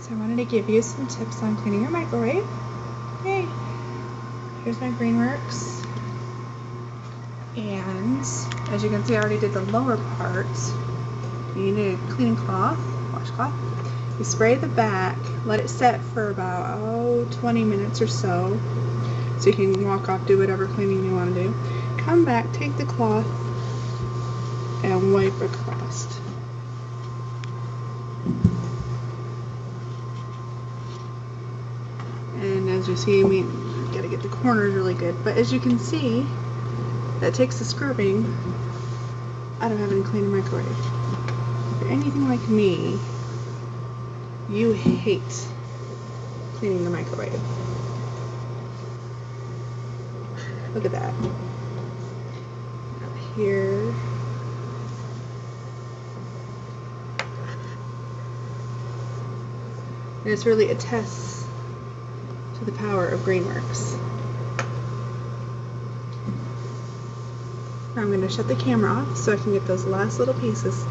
So I wanted to give you some tips on cleaning your microwave. Yay! Here's my Greenworks. And as you can see, I already did the lower part. You need a cleaning cloth, washcloth. You spray the back, let it set for about 20 minutes or so you can walk off, do whatever cleaning you want to do. Come back, take the cloth, and wipe across. And as you see, you gotta get the corners really good, but as you can see, that takes the scrubbing out of having to clean the microwave. If you're anything like me, you hate cleaning the microwave. Look at that. Up here. And it's really a test to the power of Greenworks. Now I'm going to shut the camera off so I can get those last little pieces.